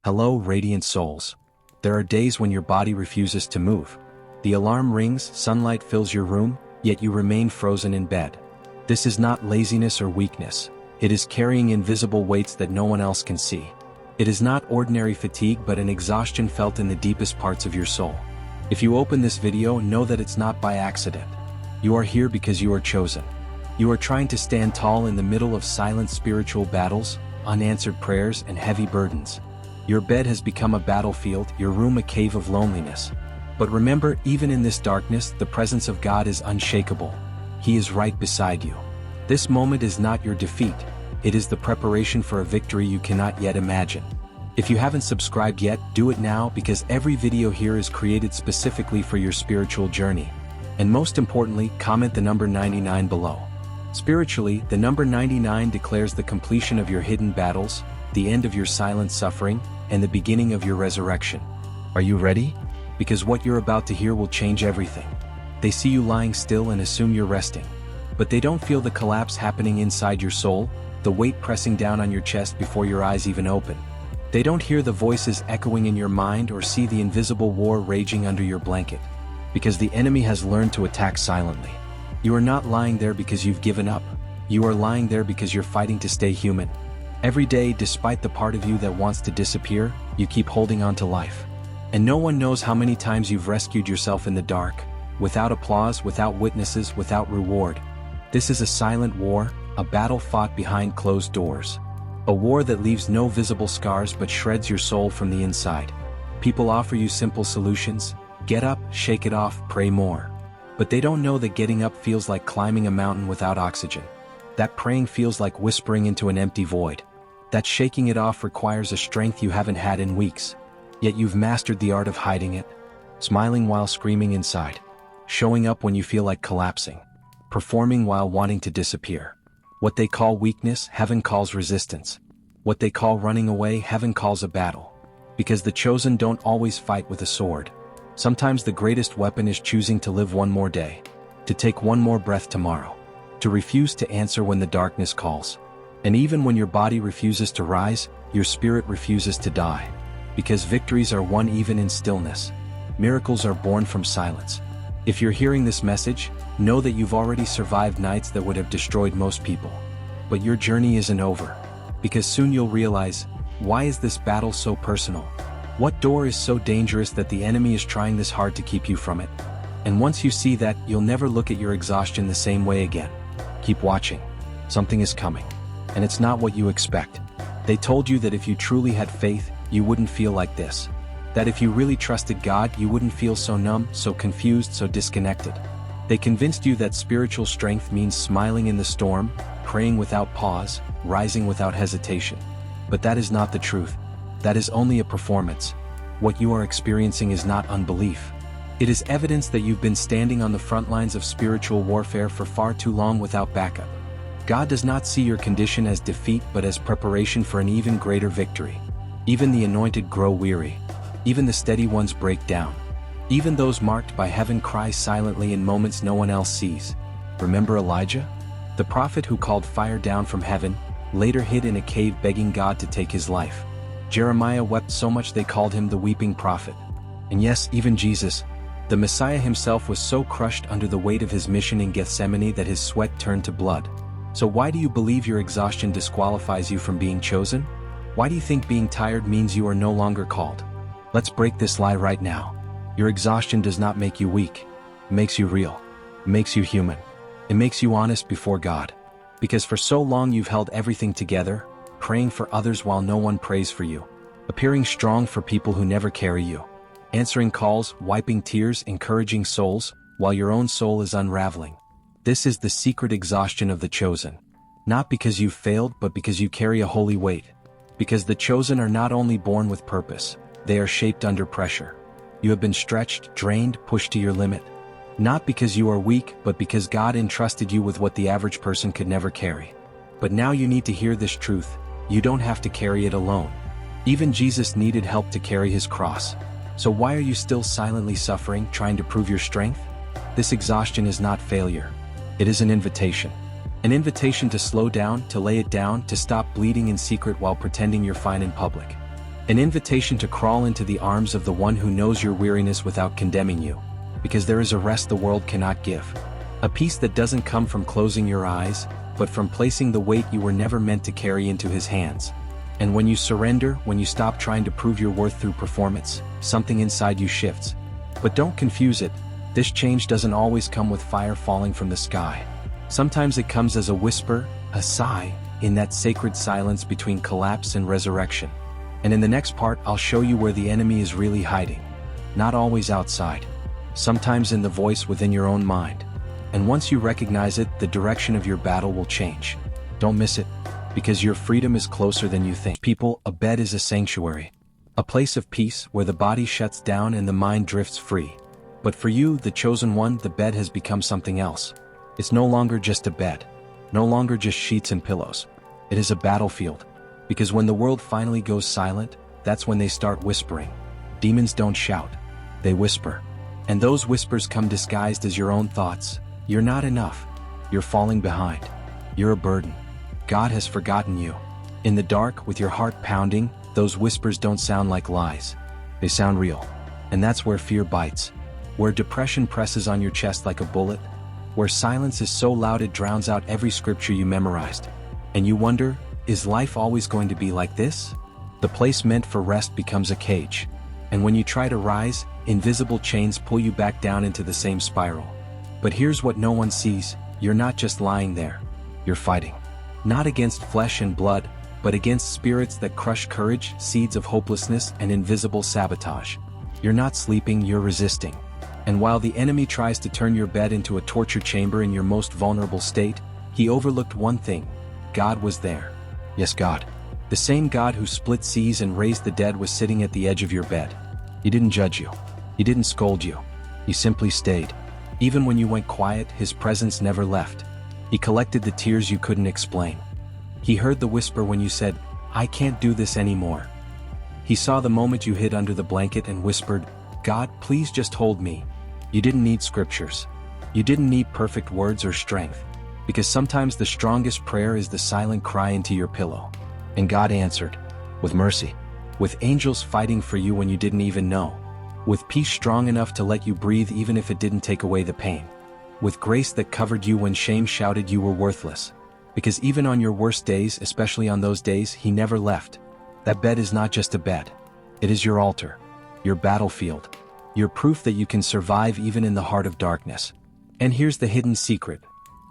Hello, radiant souls. There are days when your body refuses to move. The alarm rings, sunlight fills your room, yet you remain frozen in bed. This is not laziness or weakness. It is carrying invisible weights that no one else can see. It is not ordinary fatigue but an exhaustion felt in the deepest parts of your soul. If you open this video, know that it's not by accident. You are here because you are chosen. You are trying to stand tall in the middle of silent spiritual battles, unanswered prayers, and heavy burdens. Your bed has become a battlefield, your room a cave of loneliness. But remember, even in this darkness, the presence of God is unshakable. He is right beside you. This moment is not your defeat. It is the preparation for a victory you cannot yet imagine. If you haven't subscribed yet, do it now because every video here is created specifically for your spiritual journey. And most importantly, comment the number 99 below. Spiritually, the number 99 declares the completion of your hidden battles, the end of your silent suffering, and the beginning of your resurrection. Are you ready? Because what you're about to hear will change everything. They see you lying still and assume you're resting. But they don't feel the collapse happening inside your soul, the weight pressing down on your chest before your eyes even open. They don't hear the voices echoing in your mind or see the invisible war raging under your blanket. Because the enemy has learned to attack silently. You are not lying there because you've given up. You are lying there because you're fighting to stay human. Every day, despite the part of you that wants to disappear, you keep holding on to life. And no one knows how many times you've rescued yourself in the dark, without applause, without witnesses, without reward. This is a silent war, a battle fought behind closed doors. A war that leaves no visible scars but shreds your soul from the inside. People offer you simple solutions: get up, shake it off, pray more. But they don't know that getting up feels like climbing a mountain without oxygen. That praying feels like whispering into an empty void. That shaking it off requires a strength you haven't had in weeks. Yet you've mastered the art of hiding it, smiling while screaming inside, showing up when you feel like collapsing, performing while wanting to disappear. What they call weakness, heaven calls resistance. What they call running away, heaven calls a battle. Because the chosen don't always fight with a sword. Sometimes the greatest weapon is choosing to live one more day, to take one more breath tomorrow, to refuse to answer when the darkness calls. And even when your body refuses to rise, your spirit refuses to die. Because victories are won even in stillness. Miracles are born from silence. If you're hearing this message, know that you've already survived nights that would have destroyed most people. But your journey isn't over. Because soon you'll realize, why is this battle so personal? What door is so dangerous that the enemy is trying this hard to keep you from it? And once you see that, you'll never look at your exhaustion the same way again. Keep watching. Something is coming. And it's not what you expect. They told you that if you truly had faith, you wouldn't feel like this. That if you really trusted God, you wouldn't feel so numb, so confused, so disconnected. They convinced you that spiritual strength means smiling in the storm, praying without pause, rising without hesitation. But that is not the truth. That is only a performance. What you are experiencing is not unbelief. It is evidence that you've been standing on the front lines of spiritual warfare for far too long without backup. God does not see your condition as defeat but as preparation for an even greater victory. Even the anointed grow weary. Even the steady ones break down. Even those marked by heaven cry silently in moments no one else sees. Remember Elijah? The prophet who called fire down from heaven, later hid in a cave begging God to take his life. Jeremiah wept so much they called him the weeping prophet. And yes, even Jesus, the Messiah himself, was so crushed under the weight of his mission in Gethsemane that his sweat turned to blood. So why do you believe your exhaustion disqualifies you from being chosen? Why do you think being tired means you are no longer called? Let's break this lie right now. Your exhaustion does not make you weak. It makes you real. It makes you human. It makes you honest before God. Because for so long you've held everything together, praying for others while no one prays for you, appearing strong for people who never carry you, answering calls, wiping tears, encouraging souls, while your own soul is unraveling. This is the secret exhaustion of the chosen. Not because you've failed, but because you carry a holy weight. Because the chosen are not only born with purpose, they are shaped under pressure. You have been stretched, drained, pushed to your limit. Not because you are weak, but because God entrusted you with what the average person could never carry. But now you need to hear this truth. You don't have to carry it alone. Even Jesus needed help to carry his cross. So why are you still silently suffering, trying to prove your strength? This exhaustion is not failure. It is an invitation. An invitation to slow down, to lay it down, to stop bleeding in secret while pretending you're fine in public. An invitation to crawl into the arms of the one who knows your weariness without condemning you. Because there is a rest the world cannot give. A peace that doesn't come from closing your eyes, but from placing the weight you were never meant to carry into his hands. And when you surrender, when you stop trying to prove your worth through performance, something inside you shifts. But don't confuse it. This change doesn't always come with fire falling from the sky. Sometimes it comes as a whisper, a sigh, in that sacred silence between collapse and resurrection. And in the next part, I'll show you where the enemy is really hiding. Not always outside. Sometimes in the voice within your own mind. And once you recognize it, the direction of your battle will change. Don't miss it, because your freedom is closer than you think. People, a bed is a sanctuary. A place of peace where the body shuts down and the mind drifts free. But for you, the chosen one, the bed has become something else. It's no longer just a bed. No longer just sheets and pillows. It is a battlefield. Because when the world finally goes silent, that's when they start whispering. Demons don't shout. They whisper. And those whispers come disguised as your own thoughts. You're not enough. You're falling behind. You're a burden. God has forgotten you. In the dark, with your heart pounding, those whispers don't sound like lies. They sound real. And that's where fear bites. Where depression presses on your chest like a bullet. Where silence is so loud it drowns out every scripture you memorized. And you wonder, is life always going to be like this? The place meant for rest becomes a cage. And when you try to rise, invisible chains pull you back down into the same spiral. But here's what no one sees. You're not just lying there. You're fighting. Not against flesh and blood, but against spirits that crush courage, seeds of hopelessness, and invisible sabotage. You're not sleeping, you're resisting. And while the enemy tries to turn your bed into a torture chamber in your most vulnerable state, he overlooked one thing. God was there. Yes, God. The same God who split seas and raised the dead was sitting at the edge of your bed. He didn't judge you. He didn't scold you. He simply stayed. Even when you went quiet, his presence never left. He collected the tears you couldn't explain. He heard the whisper when you said, "I can't do this anymore." He saw the moment you hid under the blanket and whispered, "God, please just hold me." You didn't need scriptures. You didn't need perfect words or strength. Because sometimes the strongest prayer is the silent cry into your pillow. And God answered. With mercy. With angels fighting for you when you didn't even know. With peace strong enough to let you breathe even if it didn't take away the pain. With grace that covered you when shame shouted you were worthless. Because even on your worst days, especially on those days, he never left. That bed is not just a bed. It is your altar. Your battlefield. Your proof that you can survive even in the heart of darkness. And here's the hidden secret.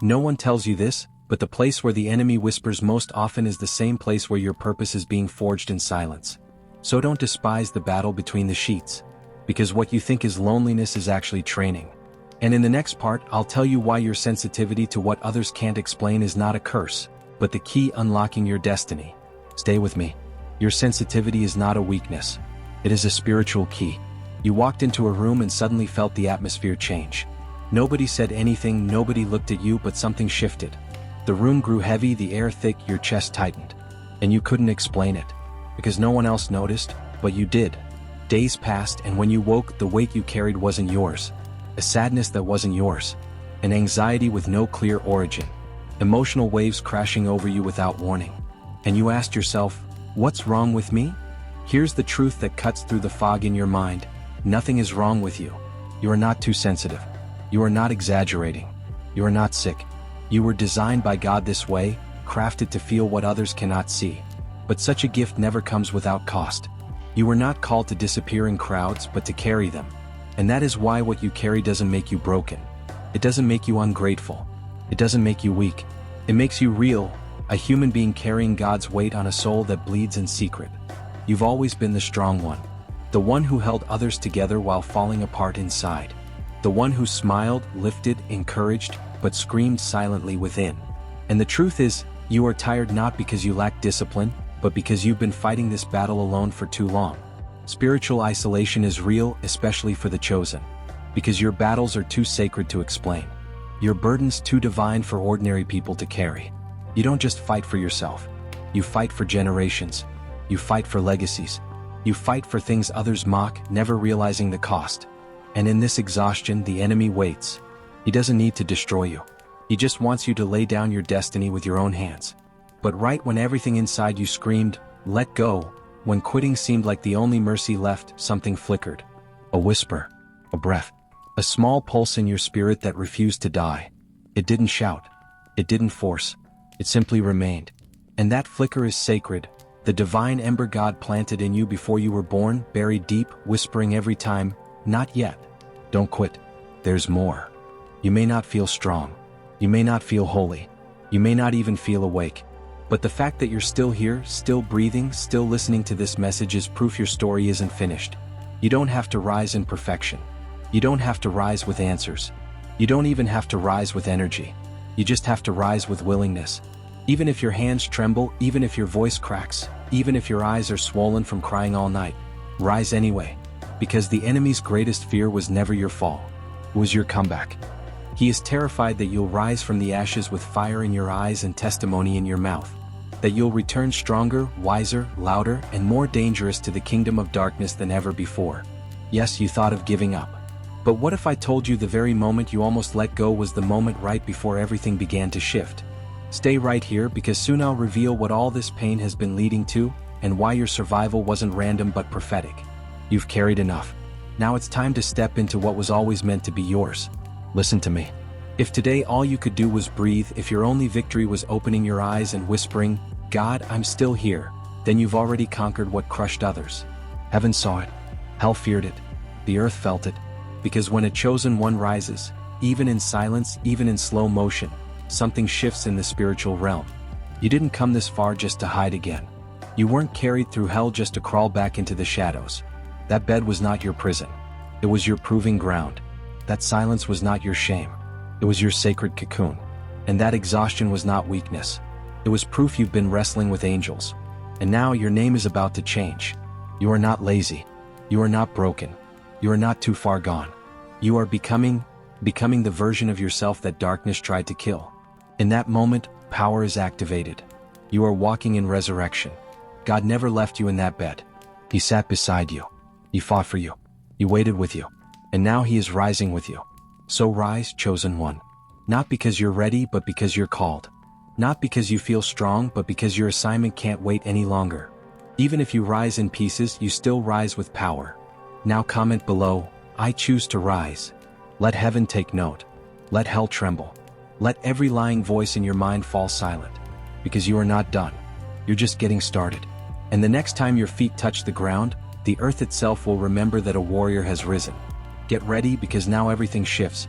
No one tells you this, but the place where the enemy whispers most often is the same place where your purpose is being forged in silence. So don't despise the battle between the sheets. Because what you think is loneliness is actually training. And in the next part, I'll tell you why your sensitivity to what others can't explain is not a curse, but the key unlocking your destiny. Stay with me. Your sensitivity is not a weakness. It is a spiritual key. You walked into a room and suddenly felt the atmosphere change. Nobody said anything, nobody looked at you, but something shifted. The room grew heavy, the air thick, your chest tightened. And you couldn't explain it. Because no one else noticed, but you did. Days passed, and when you woke, the weight you carried wasn't yours. A sadness that wasn't yours. An anxiety with no clear origin. Emotional waves crashing over you without warning. And you asked yourself, what's wrong with me? Here's the truth that cuts through the fog in your mind. Nothing is wrong with you. You are not too sensitive. You are not exaggerating. You are not sick. You were designed by God this way, crafted to feel what others cannot see. But such a gift never comes without cost. You were not called to disappear in crowds, but to carry them. And that is why what you carry doesn't make you broken. It doesn't make you ungrateful. It doesn't make you weak. It makes you real, a human being carrying God's weight on a soul that bleeds in secret. You've always been the strong one. The one who held others together while falling apart inside. The one who smiled, lifted, encouraged, but screamed silently within. And the truth is, you are tired not because you lack discipline, but because you've been fighting this battle alone for too long. Spiritual isolation is real, especially for the chosen. Because your battles are too sacred to explain. Your burdens too divine for ordinary people to carry. You don't just fight for yourself. You fight for generations. You fight for legacies. You fight for things others mock, never realizing the cost. And in this exhaustion, the enemy waits. He doesn't need to destroy you. He just wants you to lay down your destiny with your own hands. But right when everything inside you screamed, "Let go," when quitting seemed like the only mercy left, something flickered. A whisper. A breath. A small pulse in your spirit that refused to die. It didn't shout. It didn't force. It simply remained. And that flicker is sacred, the divine ember God planted in you before you were born, buried deep, whispering every time, "Not yet. Don't quit. There's more." You may not feel strong. You may not feel holy. You may not even feel awake. But the fact that you're still here, still breathing, still listening to this message is proof your story isn't finished. You don't have to rise in perfection. You don't have to rise with answers. You don't even have to rise with energy. You just have to rise with willingness. Even if your hands tremble, even if your voice cracks, even if your eyes are swollen from crying all night, rise anyway. Because the enemy's greatest fear was never your fall. It was your comeback. He is terrified that you'll rise from the ashes with fire in your eyes and testimony in your mouth. That you'll return stronger, wiser, louder, and more dangerous to the kingdom of darkness than ever before. Yes, you thought of giving up. But what if I told you the very moment you almost let go was the moment right before everything began to shift? Stay right here, because soon I'll reveal what all this pain has been leading to, and why your survival wasn't random but prophetic. You've carried enough. Now it's time to step into what was always meant to be yours. Listen to me. If today all you could do was breathe, if your only victory was opening your eyes and whispering, "God, I'm still here," then you've already conquered what crushed others. Heaven saw it. Hell feared it. The earth felt it. Because when a chosen one rises, even in silence, even in slow motion, something shifts in the spiritual realm. You didn't come this far just to hide again. You weren't carried through hell just to crawl back into the shadows. That bed was not your prison. It was your proving ground. That silence was not your shame. It was your sacred cocoon. And that exhaustion was not weakness. It was proof you've been wrestling with angels. And now your name is about to change. You are not lazy. You are not broken. You are not too far gone. You are becoming the version of yourself that darkness tried to kill. In that moment, power is activated. You are walking in resurrection. God never left you in that bed. He sat beside you. He fought for you. He waited with you. And now he is rising with you. So rise, chosen one. Not because you're ready, but because you're called. Not because you feel strong, but because your assignment can't wait any longer. Even if you rise in pieces, you still rise with power. Now comment below, "I choose to rise." Let heaven take note. Let hell tremble. Let every lying voice in your mind fall silent. Because you are not done. You're just getting started. And the next time your feet touch the ground, the earth itself will remember that a warrior has risen. Get ready, because now everything shifts.